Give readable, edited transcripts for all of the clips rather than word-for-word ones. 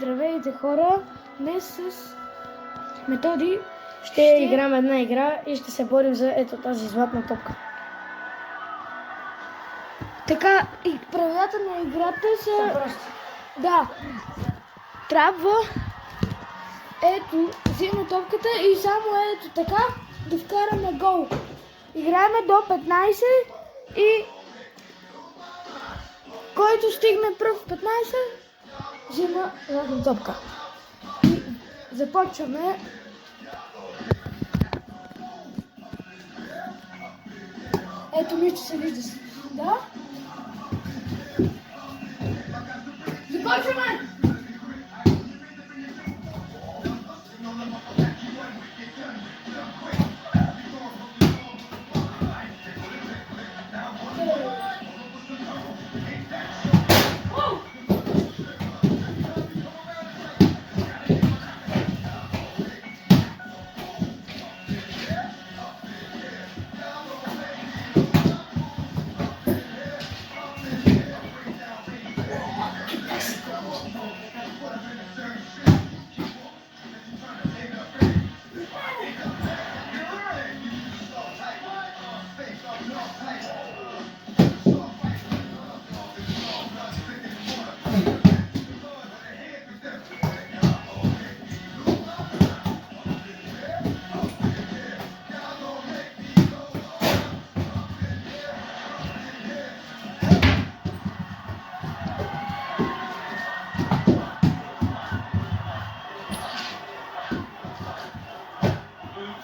Здравейте хора! Днес с Методи ще играем една игра и ще се борим за ето тази златна топка. Така, и правилата на играта са прости. Да, трябва ето, взимаме топката и само ето така да вкараме гол. Играеме до 15 и който стигне пръв 15 взима златна топка. И започваме. Ето нищо се вижда. Да? Започваме!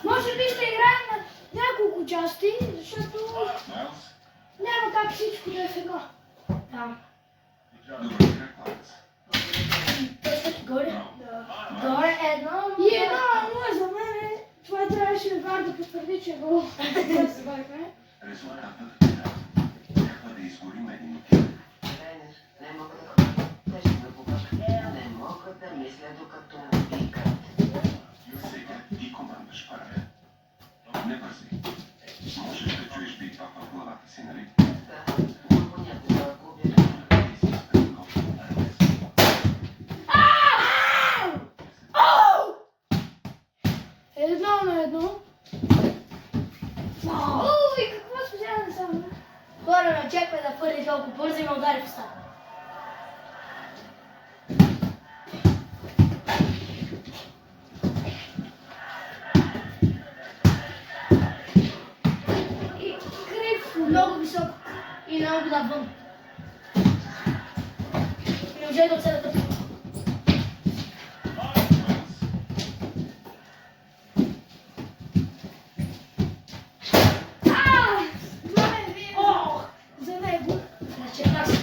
Може би ще играем на няколко части, защото няма как всичко да е в едно. Да. Горе? Горе едно. И едно за мен. Това трябваше Вар да потвърди, че го забавихме. Резултатът трябва да изгори медиите. Не мога да ходя. Те ще ме побъкат. Не мога да мисля докато викат. Сега ти командаш, парая. Не бързи. Можеш да чуеш битва в главата си, нали? Да. Понякога губя. Едно на едно. Уй, какво специално само? Хора, не чакай да първи толкова бързо и ме удари в устата. И крив. Много високо и много навън. И не може да отседа тъпи. За него. Начерна се.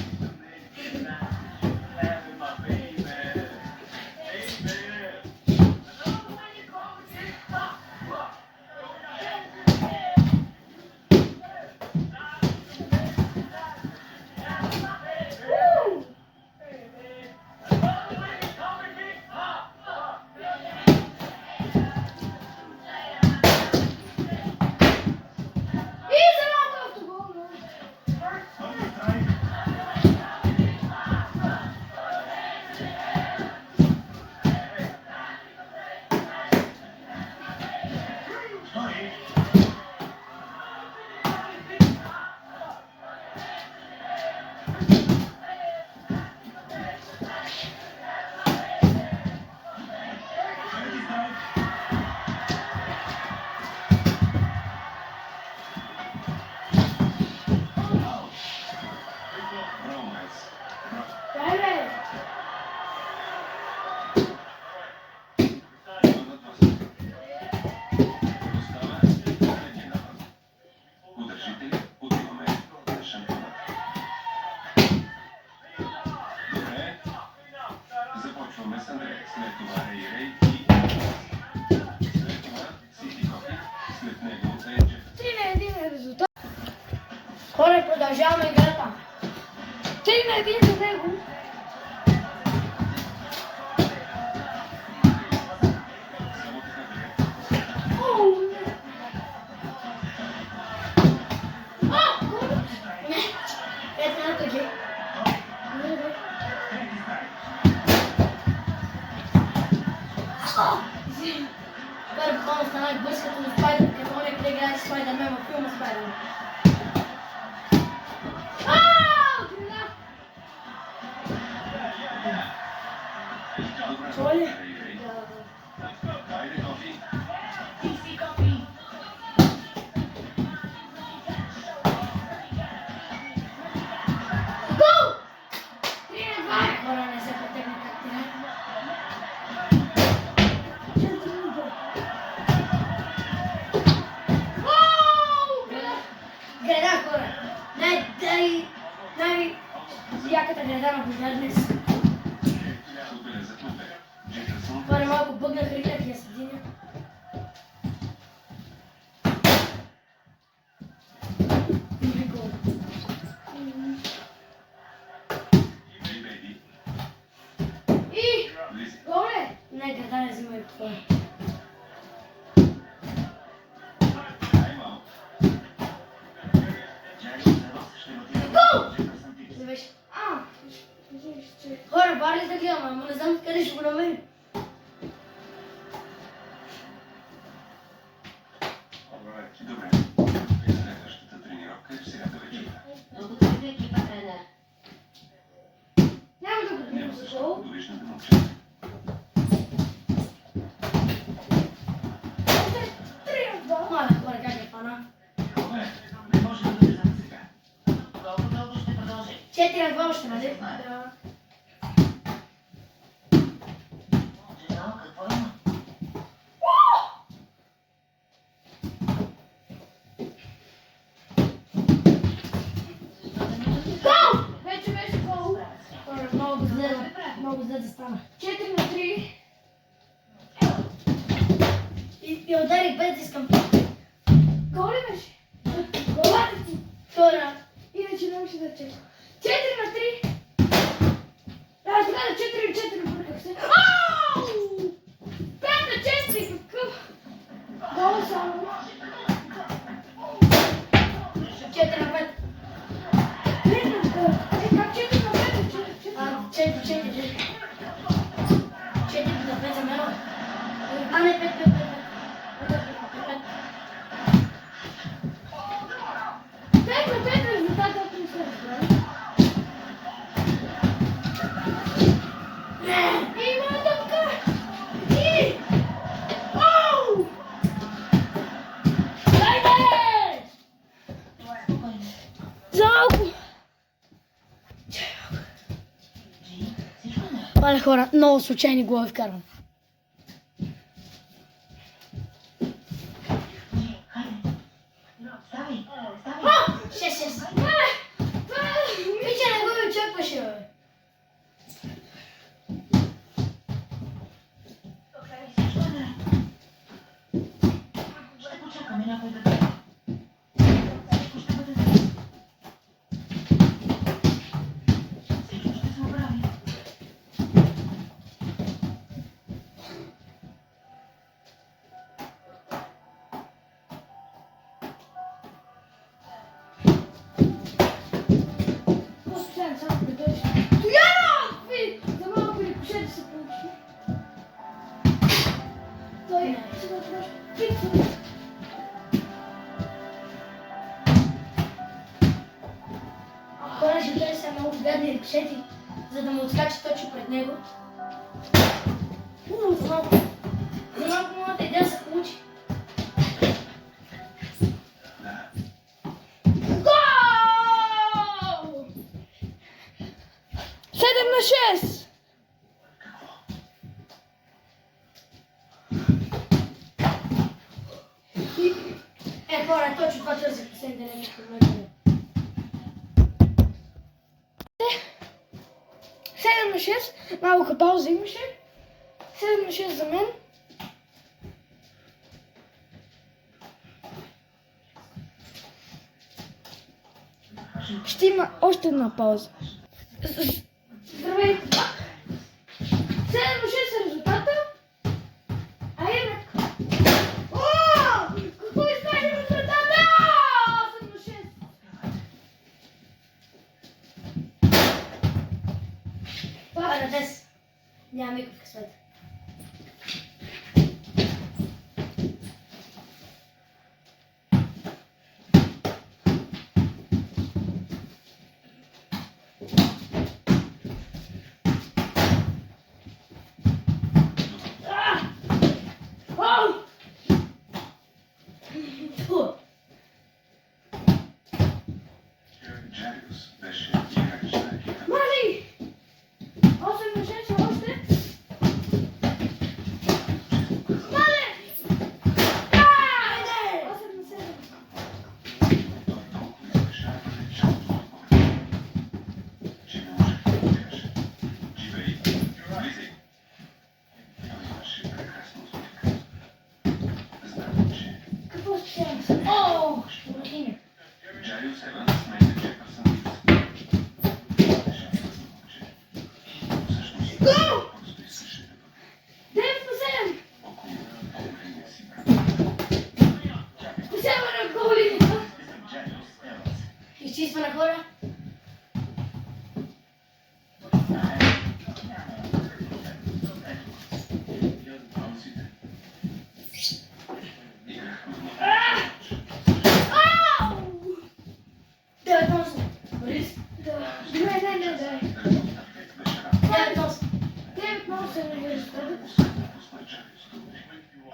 Хора, продължаваме играта. 3-1 за него. Първо буквално станах бърз като на Спайдер, като оня къде играе Спайдермен във филма Спайдермен. Чува ли? Хайде, Кофи. Хора, не се претегне как ти не. Града, хора! Най-яката града на пожар днес. Супер за клубе. Джеферсон. Хора, малко бъгнах ритък и я сединя. Ей, бейби. И, Влизай. горе! Не, града не взима и това. Тайм аут. Джеферсон ще го тира. Джеферсон типс. Не беше. Виж, че... Хора, Барли да гледам, ама не знам къде ще го намерим. Добре. Следващата тренировка е в сряда вечерта. Благодаря ви, екипа тренер. Няма да го Няма гледам защо гол. да довиш на момчета. Мале, хора, как е пана? Добре, не може да влизаме сега. Колко дълго ще продължи? 4-2 още, нали? Да. Жена, какво има? Гол! Вече беше гол. Хора, много зле да стана. 4-3. И ударих без да искам. Гол ли беше? Голата ти. Хора, Иначе не може да чека. 4-3. Да, сега на 4-4 бърках се. Ау! 5-4, какъв? Гол само. 4-5. 3-5. Как 4-5? 4-4. 4-5 за мен. А, не, 5-5. Резултатът не се разбира. Има топка! И! Ау! Дайде! За малко! Пале хора, много случайни голови вкарвам. Ставай, ставай. 6-6. Мича, не го ми очакваше, бе. Ще почакаме някой да дойде. Всичко ще бъде добре. Всичко ще се оправи. Последен само да дойдеш. Стояно! Ви! За малко рикошет да се получи. Той сега трябваше пиква. Хора, ще гледа сега много гадни рикошети, за да му отскача точно пред него. За малко моята идея се получи. Да. Гол! 7-6! Хора, точно това търсих последните нещо. 7-6. Малко пауза имаше. 7-6 за мен. Ще има още една пауза. Здравейте пак. 7-6 е резултата. Айде. О! Какво изпадим резултата? 7-6. Хора, днес няма никакъв късмет.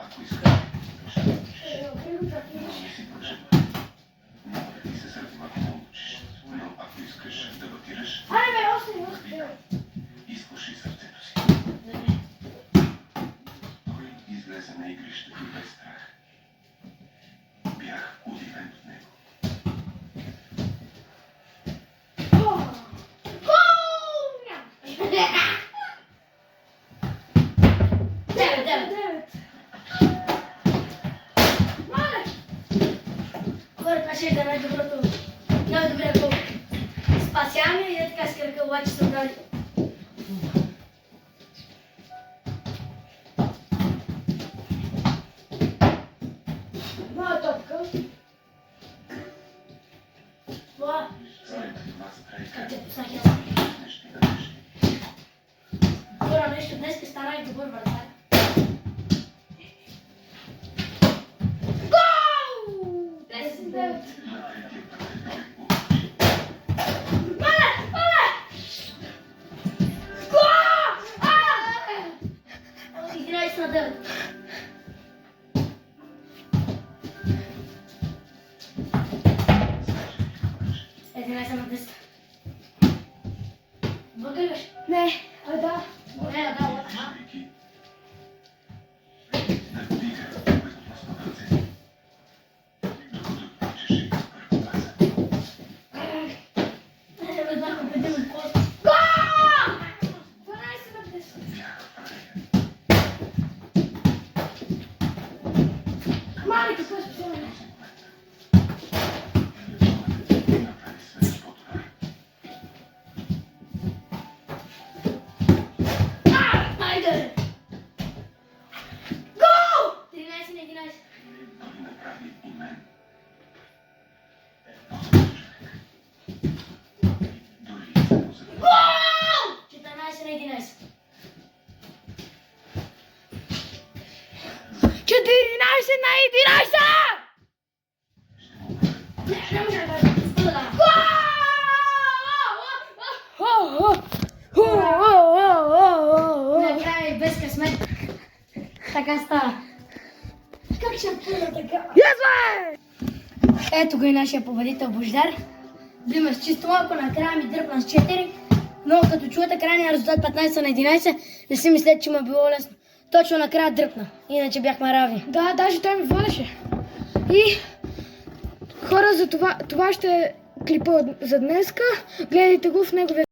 Ако искаш да не си проживе. Няма да ти се сърдим, ако не учиш. Но ако искаш да батираш, Аре бе, още. изслушай сърцето си. Той излезе на игрището без страх. Бях удивен от него. Хората ще да най-доброто. Най-добре гол. Спасяваме и е така с кръка, обаче съм дали. Моя топка. Това. След това страйка Как те поснах аз. нещи на нещи. Хора, нещо днес ще стана и добър вратар. Гол! 10-9. На третия път той получи. Гол! 11 на 9. Единайсет на 10. Благодариш? Не, а да. Не, да, Виждайки да дига безопасно ръце, докато тичаше из първо паса. веднага победим пост. 12 на 10. Бях в рая. Мали, какво е специално? Направи свеж подудар. Хайде! Гол! 13 на 11. Той направи и мен. По-добър човек. Дори само за Гол! 14 на 11. 14 на 11! Не може да кажа. Спода. Накрая и без късмет. Така става. Как ще пълна така? Ето го и нашия победител Бождар. Биме с чисто малко, накрая ми дръпна с 4. Но като чуете крайния резултат 15 на 11, не си мислете, че ме било лесно. Точно накрая дръпна. Иначе бяхме равни. Да, даже той ми водеше. И хора, за това ще е клипа за днеска. Гледайте го в неговия